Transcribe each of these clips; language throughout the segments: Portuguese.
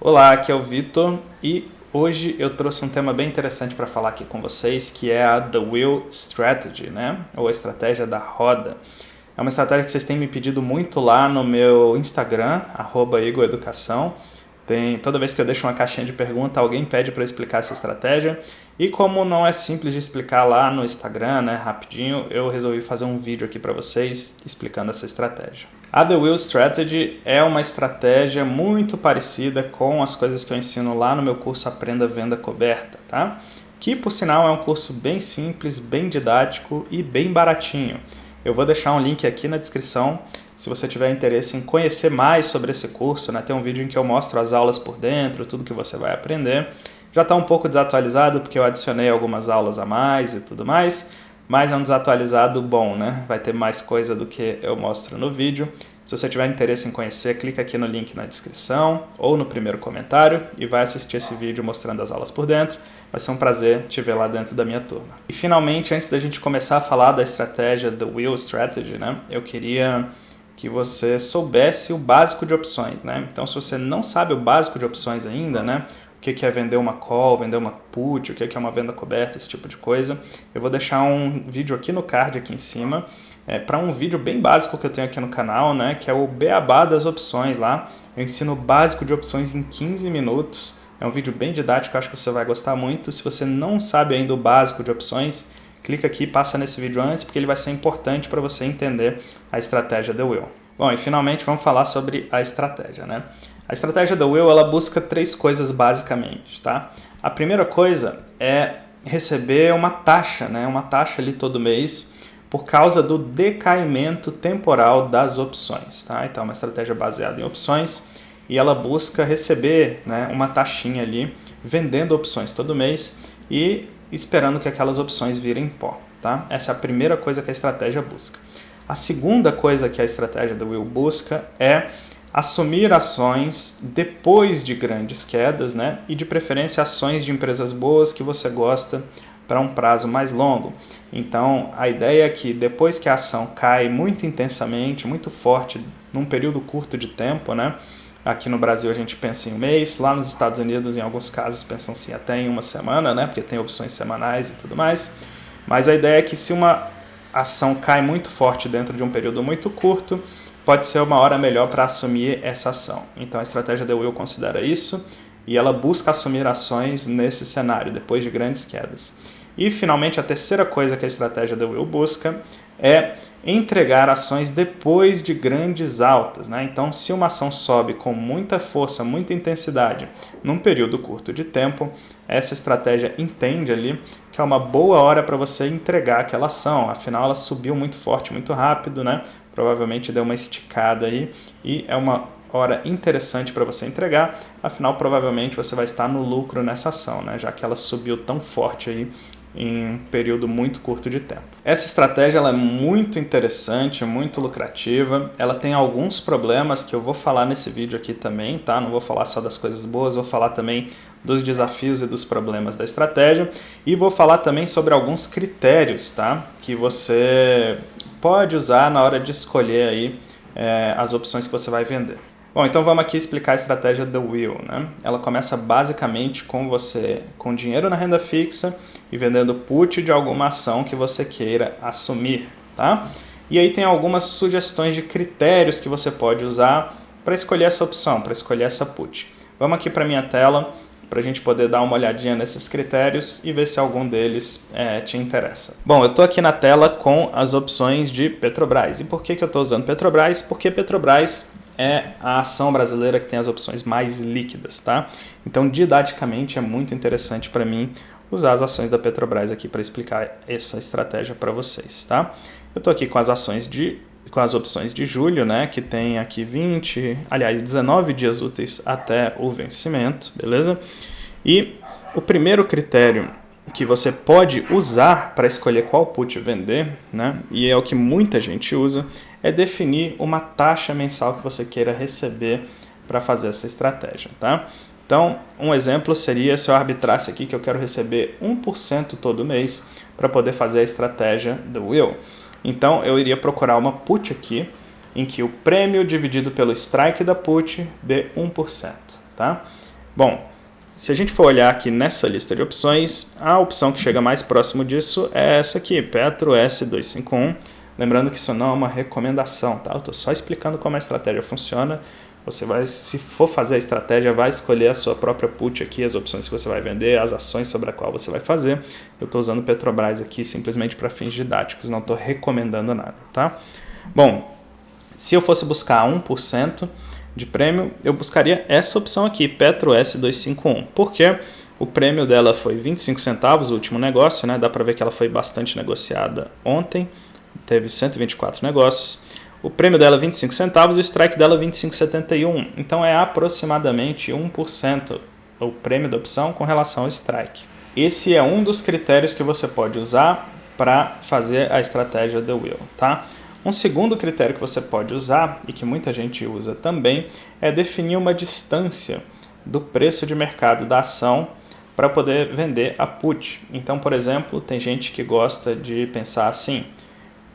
Olá, aqui é o Vitor e hoje eu trouxe um tema bem interessante para falar aqui com vocês, que é a The Wheel Strategy, né? Ou a estratégia da roda. É uma estratégia que vocês têm me pedido muito lá no meu Instagram, @igoeducação. Toda vez que eu deixo uma caixinha de pergunta, alguém pede para eu explicar essa estratégia. E como não é simples de explicar lá no Instagram, né, rapidinho, eu resolvi fazer um vídeo aqui para vocês explicando essa estratégia. A The Wheel Strategy é uma estratégia muito parecida com as coisas que eu ensino lá no meu curso Aprenda Venda Coberta, tá? Que, por sinal, é um curso bem simples, bem didático e bem baratinho. Eu vou deixar um link aqui na descrição. Se você tiver interesse em conhecer mais sobre esse curso, né, tem um vídeo em que eu mostro as aulas por dentro, tudo que você vai aprender. Já está um pouco desatualizado porque eu adicionei algumas aulas a mais e tudo mais, mas é um desatualizado bom, né? Vai ter mais coisa do que eu mostro no vídeo. Se você tiver interesse em conhecer, clica aqui no link na descrição ou no primeiro comentário e vai assistir esse vídeo mostrando as aulas por dentro. Vai ser um prazer te ver lá dentro da minha turma. E finalmente, antes da gente começar a falar da estratégia The Wheel Strategy, né, eu queria que você soubesse o básico de opções, né? Então, se você não sabe o básico de opções ainda, né, o que é vender uma call, vender uma put, o que é uma venda coberta, esse tipo de coisa, eu vou deixar um vídeo aqui no card, aqui em cima, para um vídeo bem básico que eu tenho aqui no canal, né, que é o beabá das opções lá. Eu ensino o básico de opções em 15 minutos. É um vídeo bem didático, acho que você vai gostar muito. Se você não sabe ainda o básico de opções, clica aqui e passa nesse vídeo antes, porque ele vai ser importante para você entender a estratégia The Wheel. Bom, e finalmente vamos falar sobre a estratégia, né? A estratégia The Wheel, ela busca 3 coisas basicamente, tá? A primeira coisa é receber uma taxa, né? Uma taxa ali todo mês por causa do decaimento temporal das opções, tá? Então, é uma estratégia baseada em opções e ela busca receber, né, uma taxinha ali vendendo opções todo mês e esperando que aquelas opções virem pó, tá? Essa é a primeira coisa que a estratégia busca. A segunda coisa que a estratégia do Will busca é assumir ações depois de grandes quedas, né? E de preferência ações de empresas boas que você gosta para um prazo mais longo. Então, a ideia é que depois que a ação cai muito intensamente, muito forte, num período curto de tempo, né? Aqui no Brasil a gente pensa em um mês, lá nos Estados Unidos em alguns casos pensam-se até em uma semana, né? Porque tem opções semanais e tudo mais. Mas a ideia é que se uma ação cai muito forte dentro de um período muito curto, pode ser uma hora melhor para assumir essa ação. Então a estratégia The Wheel considera isso e ela busca assumir ações nesse cenário, depois de grandes quedas. E finalmente a terceira coisa que a estratégia The Wheel busca é entregar ações depois de grandes altas, né? Então, se uma ação sobe com muita força, muita intensidade, num período curto de tempo, essa estratégia entende ali que é uma boa hora para você entregar aquela ação. Afinal, ela subiu muito forte, muito rápido, né? Provavelmente deu uma esticada aí e é uma hora interessante para você entregar. Afinal, provavelmente você vai estar no lucro nessa ação, né? Já que ela subiu tão forte aí em um período muito curto de tempo. Essa estratégia ela é muito interessante, muito lucrativa. Ela tem alguns problemas que eu vou falar nesse vídeo aqui também, tá? Não vou falar só das coisas boas, vou falar também dos desafios e dos problemas da estratégia e vou falar também sobre alguns critérios, tá? Que você pode usar na hora de escolher aí as opções que você vai vender. Bom, então vamos aqui explicar a estratégia The Wheel, né? Ela começa basicamente com você com dinheiro na renda fixa e vendendo put de alguma ação que você queira assumir, tá? E aí tem algumas sugestões de critérios que você pode usar para escolher essa opção, para escolher essa put. Vamos aqui para minha tela para a gente poder dar uma olhadinha nesses critérios e ver se algum deles te interessa. Bom, eu estou aqui na tela com as opções de Petrobras. E por que eu estou usando Petrobras? Porque Petrobras é a ação brasileira que tem as opções mais líquidas, tá? Então, didaticamente, é muito interessante para mim usar as ações da Petrobras aqui para explicar essa estratégia para vocês, tá? Eu estou aqui com as opções de julho, né? Que tem aqui 19 dias úteis até o vencimento, beleza? E o primeiro critério que você pode usar para escolher qual put vender, né? E é o que muita gente usa, é definir uma taxa mensal que você queira receber para fazer essa estratégia, tá? Então, um exemplo seria se eu arbitrasse aqui que eu quero receber 1% todo mês para poder fazer a estratégia The Wheel. Então, eu iria procurar uma put aqui em que o prêmio dividido pelo strike da put dê 1%, tá? Bom, se a gente for olhar aqui nessa lista de opções, a opção que chega mais próximo disso é essa aqui, Petro S251. Lembrando que isso não é uma recomendação, tá? Eu estou só explicando como a estratégia funciona. Você vai, se for fazer a estratégia, vai escolher a sua própria put aqui, as opções que você vai vender, as ações sobre a qual você vai fazer. Eu estou usando Petrobras aqui simplesmente para fins didáticos, não estou recomendando nada, tá? Bom, se eu fosse buscar 1% de prêmio, eu buscaria essa opção aqui, Petro S251, porque o prêmio dela foi 25 centavos, o último negócio, né? Dá para ver que ela foi bastante negociada ontem, teve 124 negócios. O prêmio dela é 25 centavos e o strike dela é 25,71. Então é aproximadamente 1% o prêmio da opção com relação ao strike. Esse é um dos critérios que você pode usar para fazer a estratégia The Wheel, tá? Um segundo critério que você pode usar, e que muita gente usa também, é definir uma distância do preço de mercado da ação para poder vender a put. Então, por exemplo, tem gente que gosta de pensar assim: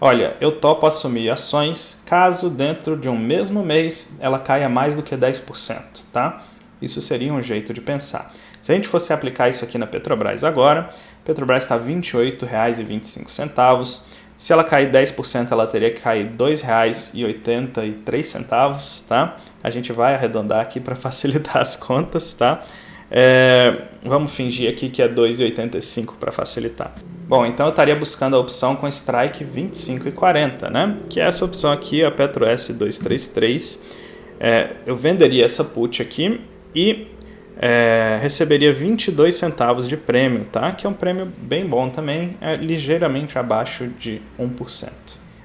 olha, eu topo assumir ações caso dentro de um mesmo mês ela caia mais do que 10%, tá? Isso seria um jeito de pensar. Se a gente fosse aplicar isso aqui na Petrobras agora, Petrobras está R$ 28,25. Se ela cair 10%, ela teria que cair R$ 2,83, tá? A gente vai arredondar aqui para facilitar as contas, tá? Vamos fingir aqui que é 2,85 para facilitar. Bom, então eu estaria buscando a opção com strike 25,40, né? Que é essa opção aqui, a Petro S233. Eu venderia essa put aqui e receberia 22 centavos de prêmio, tá? Que é um prêmio bem bom também, ligeiramente abaixo de 1%.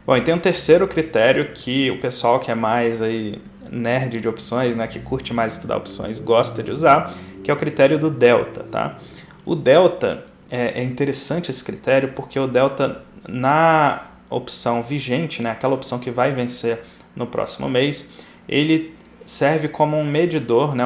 Bom, e tem um terceiro critério que o pessoal que é mais aí nerd de opções, né, que curte mais estudar opções, gosta de usar, que é o critério do delta, tá? O delta é interessante esse critério porque o delta na opção vigente, né, aquela opção que vai vencer no próximo mês, ele serve como um medidor, né,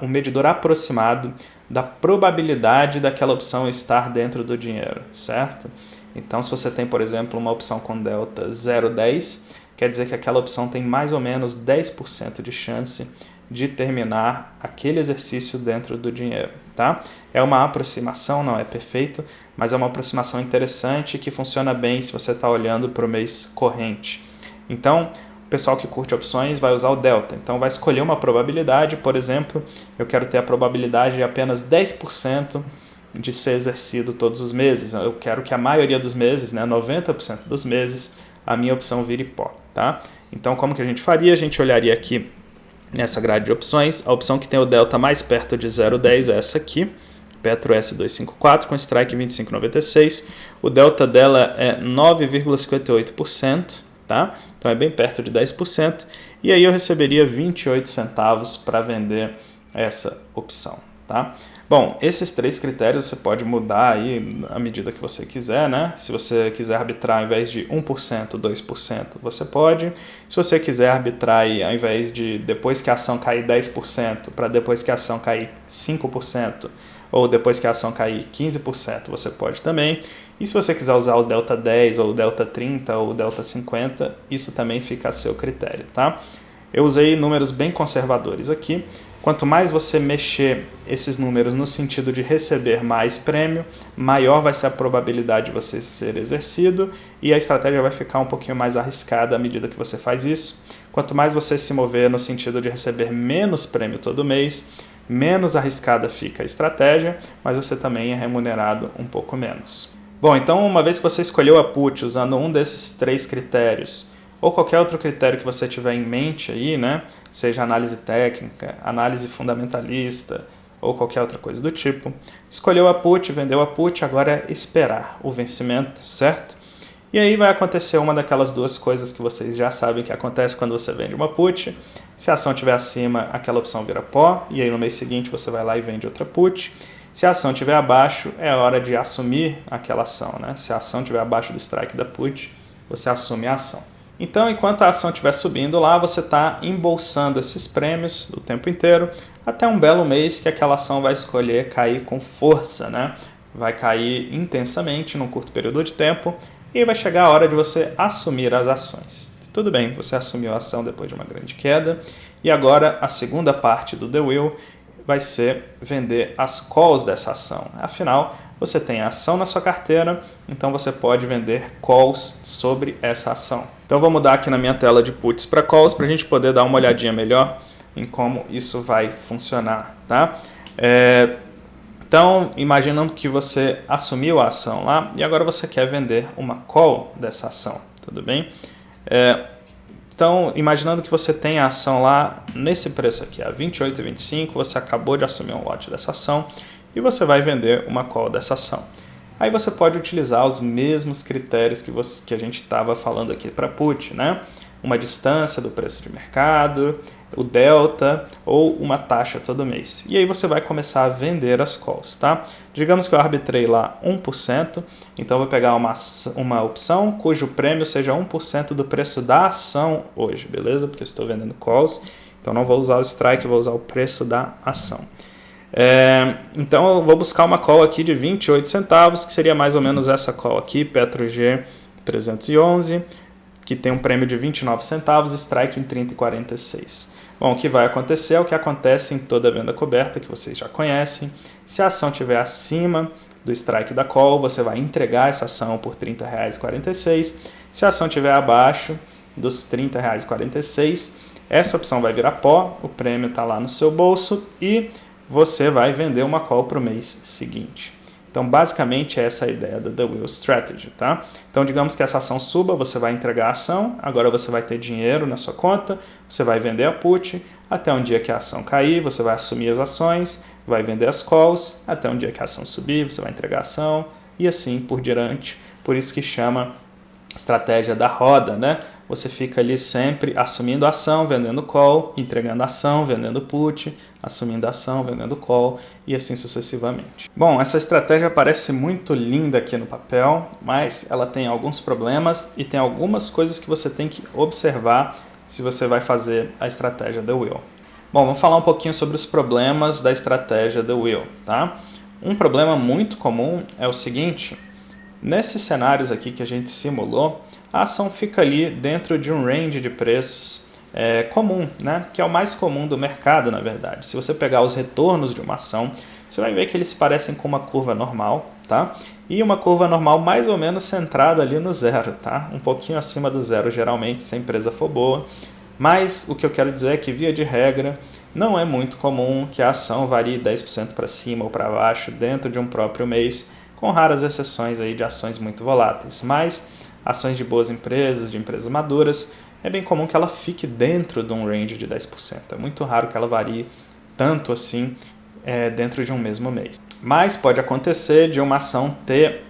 um medidor aproximado da probabilidade daquela opção estar dentro do dinheiro, certo? Então, se você tem, por exemplo, uma opção com delta 0,10, quer dizer que aquela opção tem mais ou menos 10% de chance de terminar aquele exercício dentro do dinheiro, tá? É uma aproximação, não é perfeito, mas é uma aproximação interessante que funciona bem se você está olhando para o mês corrente. Então, o pessoal que curte opções vai usar o delta. Então, vai escolher uma probabilidade, por exemplo, eu quero ter a probabilidade de apenas 10% de ser exercido todos os meses. Eu quero que a maioria dos meses, né, 90% dos meses, a minha opção vire pó, tá? Então, como que a gente faria? A gente olharia aqui nessa grade de opções, a opção que tem o delta mais perto de 0,10 é essa aqui, Petro S254, com strike 25,96. O delta dela é 9,58%, tá? Então é bem perto de 10%. E aí eu receberia 28 centavos para vender essa opção, tá? Bom, esses três critérios você pode mudar aí à medida que você quiser, né? Se você quiser arbitrar ao invés de 1%, 2%, você pode. Se você quiser arbitrar aí, ao invés de depois que a ação cair 10% para depois que a ação cair 5%, ou depois que a ação cair 15%, você pode também. E se você quiser usar o delta 10, ou o delta 30, ou o delta 50, isso também fica a seu critério, tá? Eu usei números bem conservadores aqui. Quanto mais você mexer esses números no sentido de receber mais prêmio, maior vai ser a probabilidade de você ser exercido e a estratégia vai ficar um pouquinho mais arriscada à medida que você faz isso. Quanto mais você se mover no sentido de receber menos prêmio todo mês, menos arriscada fica a estratégia, mas você também é remunerado um pouco menos. Bom, então uma vez que você escolheu a put usando um desses três critérios, ou qualquer outro critério que você tiver em mente aí, né? Seja análise técnica, análise fundamentalista ou qualquer outra coisa do tipo. Escolheu a put, vendeu a put, agora é esperar o vencimento, certo? E aí vai acontecer uma daquelas duas coisas que vocês já sabem que acontece quando você vende uma put. Se a ação estiver acima, aquela opção vira pó, e aí no mês seguinte você vai lá e vende outra put. Se a ação estiver abaixo, é hora de assumir aquela ação, né? Se a ação estiver abaixo do strike da put, você assume a ação. Então, enquanto a ação estiver subindo lá, você está embolsando esses prêmios o tempo inteiro, até um belo mês que aquela ação vai escolher cair com força, né? Vai cair intensamente num curto período de tempo e vai chegar a hora de você assumir as ações. Tudo bem, você assumiu a ação depois de uma grande queda e agora a segunda parte do The Wheel vai ser vender as calls dessa ação. Afinal, você tem a ação na sua carteira, então você pode vender calls sobre essa ação. Então eu vou mudar aqui na minha tela de puts para calls para a gente poder dar uma olhadinha melhor em como isso vai funcionar, tá? Então, imaginando que você assumiu a ação lá e agora você quer vender uma call dessa ação, tudo bem? Então, imaginando que você tem a ação lá nesse preço aqui, a R$ 28,25, você acabou de assumir um lote dessa ação e você vai vender uma call dessa ação. Aí você pode utilizar os mesmos critérios que a gente estava falando aqui para put, né? Uma distância do preço de mercado, o delta ou uma taxa todo mês. E aí você vai começar a vender as calls, tá? Digamos que eu arbitrei lá 1%, então eu vou pegar uma opção cujo prêmio seja 1% do preço da ação hoje, beleza? Porque eu estou vendendo calls, então não vou usar o strike, vou usar o preço da ação. Então eu vou buscar uma call aqui de 28 centavos, que seria mais ou menos essa call aqui, PetroG 311, que tem um prêmio de 29 centavos, strike em 30,46. Bom, o que vai acontecer é o que acontece em toda venda coberta, que vocês já conhecem. Se a ação estiver acima do strike da call, você vai entregar essa ação por R$ 30,46. Se a ação estiver abaixo dos R$ 30,46, essa opção vai virar pó, o prêmio está lá no seu bolso e você vai vender uma call para o mês seguinte. Então, basicamente, essa é a ideia da The Wheel Strategy, tá? Então, digamos que essa ação suba, você vai entregar a ação, agora você vai ter dinheiro na sua conta, você vai vender a put, até um dia que a ação cair, você vai assumir as ações, vai vender as calls, até um dia que a ação subir, você vai entregar a ação, e assim por diante. Por isso que chama estratégia da roda, né? Você fica ali sempre assumindo a ação, vendendo call, entregando a ação, vendendo put, assumindo a ação, vendendo call e assim sucessivamente. Bom, essa estratégia parece muito linda aqui no papel, mas ela tem alguns problemas e tem algumas coisas que você tem que observar se você vai fazer a estratégia The Wheel. Bom, vamos falar um pouquinho sobre os problemas da estratégia The Wheel, tá? Um problema muito comum é o seguinte: nesses cenários aqui que a gente simulou, a ação fica ali dentro de um range de preços comum, né? Que é o mais comum do mercado, na verdade. Se você pegar os retornos de uma ação, você vai ver que eles parecem com uma curva normal, tá? E uma curva normal mais ou menos centrada ali no zero, tá? Um pouquinho acima do zero, geralmente, se a empresa for boa. Mas o que eu quero dizer é que, via de regra, não é muito comum que a ação varie 10% para cima ou para baixo dentro de um próprio mês, com raras exceções aí de ações muito voláteis. Mas ações de boas empresas, de empresas maduras, é bem comum que ela fique dentro de um range de 10%. É muito raro que ela varie tanto assim dentro de um mesmo mês. Mas pode acontecer de uma ação ter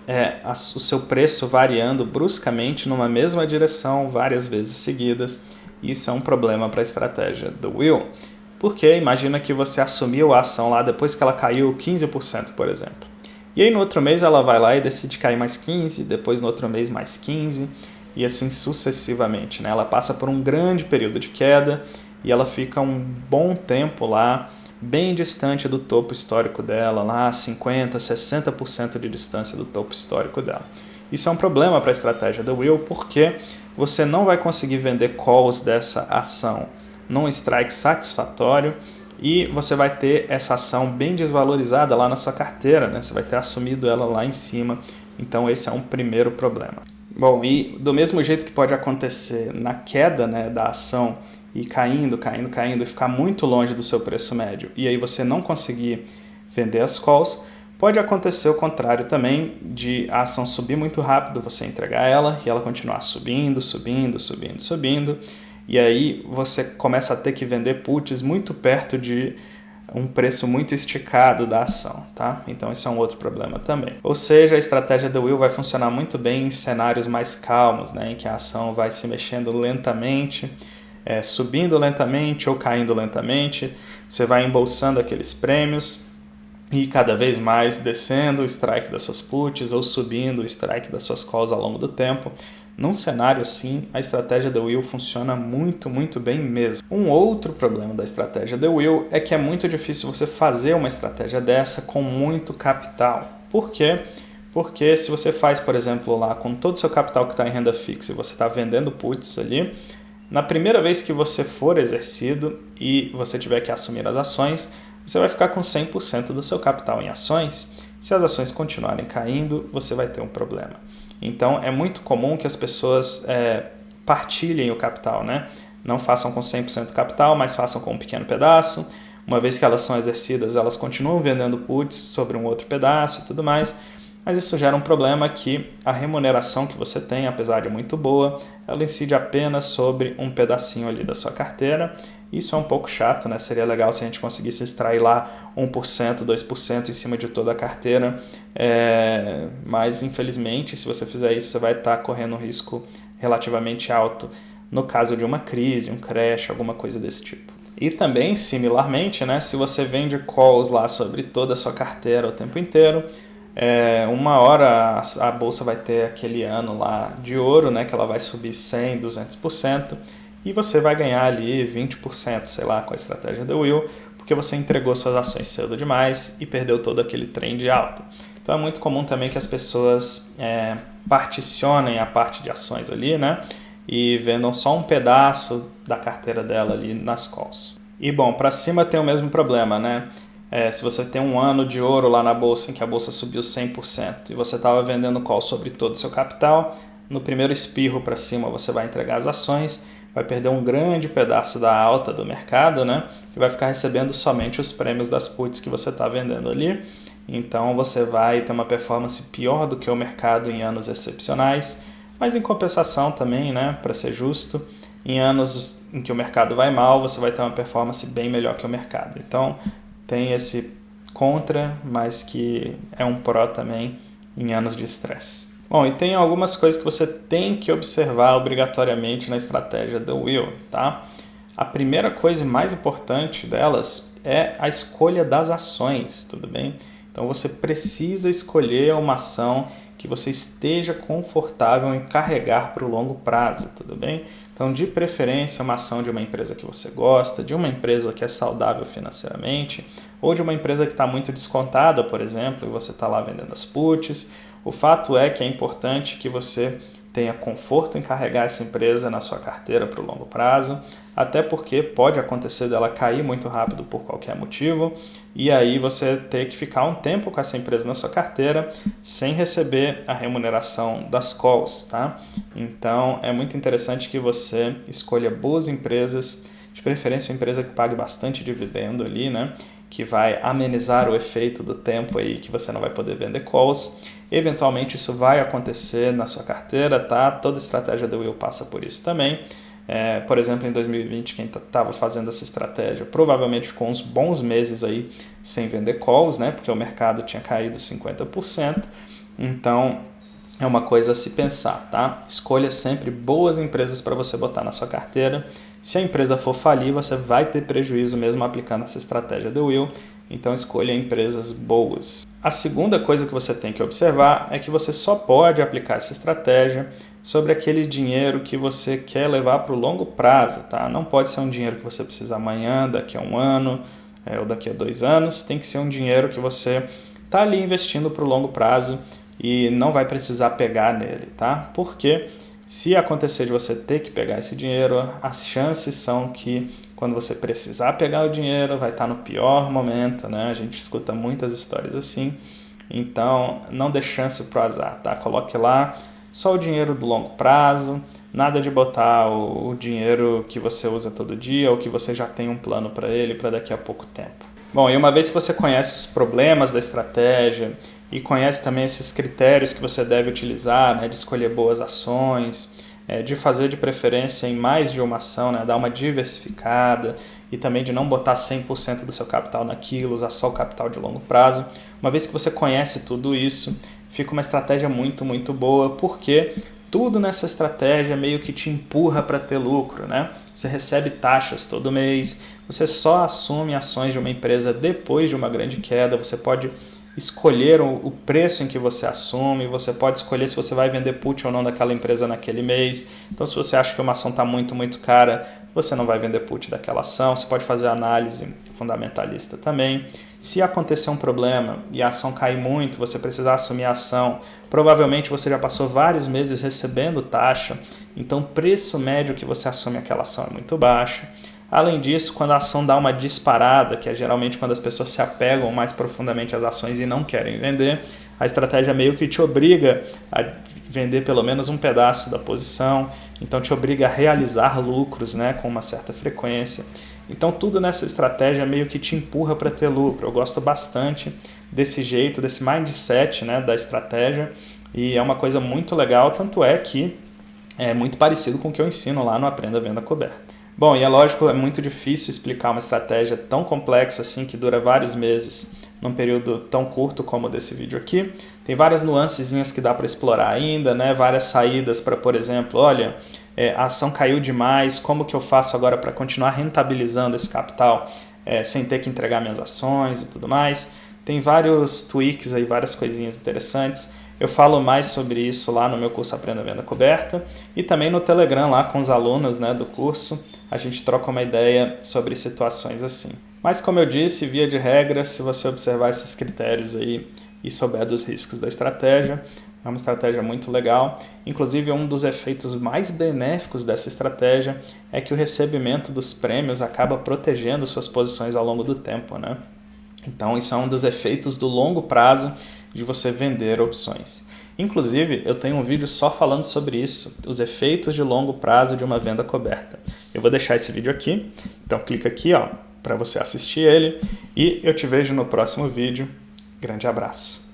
o seu preço variando bruscamente numa mesma direção várias vezes seguidas. Isso é um problema para a estratégia do Wheel, porque imagina que você assumiu a ação lá depois que ela caiu 15%, por exemplo. E aí no outro mês ela vai lá e decide cair mais 15%, depois no outro mês mais 15%, e assim sucessivamente, né? Ela passa por um grande período de queda e ela fica um bom tempo lá, bem distante do topo histórico dela, lá 50%, 60% de distância do topo histórico dela. Isso é um problema para a estratégia da Wheel, porque você não vai conseguir vender calls dessa ação num strike satisfatório e você vai ter essa ação bem desvalorizada lá na sua carteira, né? Você vai ter assumido ela lá em cima, então esse é um primeiro problema. Bom, e do mesmo jeito que pode acontecer na queda, né, da ação e caindo e ficar muito longe do seu preço médio, e aí você não conseguir vender as calls, pode acontecer o contrário também, de a ação subir muito rápido, você entregar ela e ela continuar subindo, e aí você começa a ter que vender puts muito perto de um preço muito esticado da ação, tá? Então isso é um outro problema também. Ou seja, a estratégia do Wheel vai funcionar muito bem em cenários mais calmos, né? Em que a ação vai se mexendo lentamente, subindo lentamente ou caindo lentamente, você vai embolsando aqueles prêmios e cada vez mais descendo o strike das suas puts ou subindo o strike das suas calls ao longo do tempo. Num cenário assim, a estratégia da Wheel funciona muito, muito bem mesmo. Um outro problema da estratégia da Wheel é que é muito difícil você fazer uma estratégia dessa com muito capital. Por quê? Porque se você faz, por exemplo, lá com todo o seu capital que está em renda fixa e você está vendendo puts ali, na primeira vez que você for exercido e você tiver que assumir as ações, você vai ficar com 100% do seu capital em ações. Se as ações continuarem caindo, você vai ter um problema. Então, é muito comum que as pessoas partilhem o capital, né? Não façam com 100% do capital, mas façam com um pequeno pedaço. Uma vez que elas são exercidas, elas continuam vendendo puts sobre um outro pedaço e tudo mais. Mas isso gera um problema que a remuneração que você tem, apesar de muito boa, ela incide apenas sobre um pedacinho ali da sua carteira. Isso é um pouco chato, né? Seria legal se a gente conseguisse extrair lá 1%, 2% em cima de toda a carteira. Mas, infelizmente, se você fizer isso, você vai estar correndo um risco relativamente alto no caso de uma crise, um crash, alguma coisa desse tipo. E também, similarmente, né? Se você vende calls lá sobre toda a sua carteira o tempo inteiro, uma hora a bolsa vai ter aquele ano lá de ouro, né? Que ela vai subir 100%, 200%. E você vai ganhar ali 20%, sei lá, com a estratégia da Will, porque você entregou suas ações cedo demais e perdeu todo aquele trend alto. Então é muito comum também que as pessoas particionem a parte de ações ali, né? E vendam só um pedaço da carteira dela ali nas calls. E bom, para cima tem o mesmo problema, né? Se você tem um ano de ouro lá na bolsa em que a bolsa subiu 100% e você estava vendendo call sobre todo o seu capital, no primeiro espirro para cima você vai entregar as ações, vai perder um grande pedaço da alta do mercado, né? E vai ficar recebendo somente os prêmios das puts que você está vendendo ali. Então você vai ter uma performance pior do que o mercado em anos excepcionais, mas em compensação também, né? Para ser justo, em anos em que o mercado vai mal, você vai ter uma performance bem melhor que o mercado. Então tem esse contra, mas que é um pró também em anos de estresse. Bom, e tem algumas coisas que você tem que observar obrigatoriamente na estratégia da Will, tá? A primeira coisa e mais importante delas é a escolha das ações, tudo bem? Então você precisa escolher uma ação que você esteja confortável em carregar para o longo prazo, tudo bem? Então, de preferência, uma ação de uma empresa que você gosta, de uma empresa que é saudável financeiramente, ou de uma empresa que está muito descontada, por exemplo, e você está lá vendendo as puts. O fato é que é importante que você tenha conforto em carregar essa empresa na sua carteira para o longo prazo, até porque pode acontecer dela cair muito rápido por qualquer motivo, e aí você ter que ficar um tempo com essa empresa na sua carteira sem receber a remuneração das calls, tá? Então é muito interessante que você escolha boas empresas, de preferência uma empresa que pague bastante dividendo ali, né? Que vai amenizar o efeito do tempo aí que você não vai poder vender calls. Eventualmente isso vai acontecer na sua carteira, tá? Toda estratégia da Will passa por isso também. Por exemplo, em 2020, quem estava fazendo essa estratégia provavelmente ficou uns bons meses aí sem vender calls, né? Porque o mercado tinha caído 50%. Então, é uma coisa a se pensar, tá? Escolha sempre boas empresas para você botar na sua carteira. Se a empresa for falir, você vai ter prejuízo mesmo aplicando essa estratégia do Will. Então, escolha empresas boas. A segunda coisa que você tem que observar é que você só pode aplicar essa estratégia sobre aquele dinheiro que você quer levar para o longo prazo, tá? Não pode ser um dinheiro que você precisa amanhã, daqui a um ano ou daqui a 2 anos. Tem que ser um dinheiro que você está ali investindo para o longo prazo e não vai precisar pegar nele, tá? Porque se acontecer de você ter que pegar esse dinheiro, as chances são que quando você precisar pegar o dinheiro, vai estar no pior momento, né? A gente escuta muitas histórias assim. Então, não dê chance pro azar, tá? Coloque lá só o dinheiro do longo prazo, nada de botar o dinheiro que você usa todo dia ou que você já tem um plano para ele para daqui a pouco tempo. Bom, e uma vez que você conhece os problemas da estratégia e conhece também esses critérios que você deve utilizar, né, de escolher boas ações, de fazer de preferência em mais de uma ação, né, dar uma diversificada e também de não botar 100% do seu capital naquilo, usar só o capital de longo prazo. Uma vez que você conhece tudo isso, fica uma estratégia muito, muito boa, porque tudo nessa estratégia meio que te empurra para ter lucro, né? Você recebe taxas todo mês, você só assume ações de uma empresa depois de uma grande queda, você pode escolher o preço em que você assume, você pode escolher se você vai vender put ou não daquela empresa naquele mês. Então, se você acha que uma ação está muito, muito cara, você não vai vender put daquela ação. Você pode fazer análise fundamentalista também. Se acontecer um problema e a ação cair muito, você precisar assumir a ação, provavelmente você já passou vários meses recebendo taxa, então o preço médio que você assume aquela ação é muito baixo. Além disso, quando a ação dá uma disparada, que é geralmente quando as pessoas se apegam mais profundamente às ações e não querem vender, a estratégia meio que te obriga a vender pelo menos um pedaço da posição, então te obriga a realizar lucros, né, com uma certa frequência. Então tudo nessa estratégia meio que te empurra para ter lucro. Eu gosto bastante desse jeito, desse mindset, né, da estratégia, e é uma coisa muito legal, tanto é que é muito parecido com o que eu ensino lá no Aprenda Venda Coberta. Bom, e é lógico, é muito difícil explicar uma estratégia tão complexa assim, que dura vários meses, num período tão curto como o desse vídeo aqui. Tem várias nuancezinhas que dá para explorar ainda, né? Várias saídas para, por exemplo, olha, a ação caiu demais, como que eu faço agora para continuar rentabilizando esse capital sem ter que entregar minhas ações e tudo mais. Tem vários tweaks aí, várias coisinhas interessantes. Eu falo mais sobre isso lá no meu curso Aprenda Venda Coberta e também no Telegram lá com os alunos, né, do curso. A gente troca uma ideia sobre situações assim. Mas como eu disse, via de regra, se você observar esses critérios aí e souber dos riscos da estratégia, é uma estratégia muito legal. Inclusive, um dos efeitos mais benéficos dessa estratégia é que o recebimento dos prêmios acaba protegendo suas posições ao longo do tempo, né? Então, isso é um dos efeitos do longo prazo de você vender opções. Inclusive, eu tenho um vídeo só falando sobre isso, os efeitos de longo prazo de uma venda coberta. Eu vou deixar esse vídeo aqui, então clica aqui, ó, para você assistir ele, e eu te vejo no próximo vídeo. Grande abraço!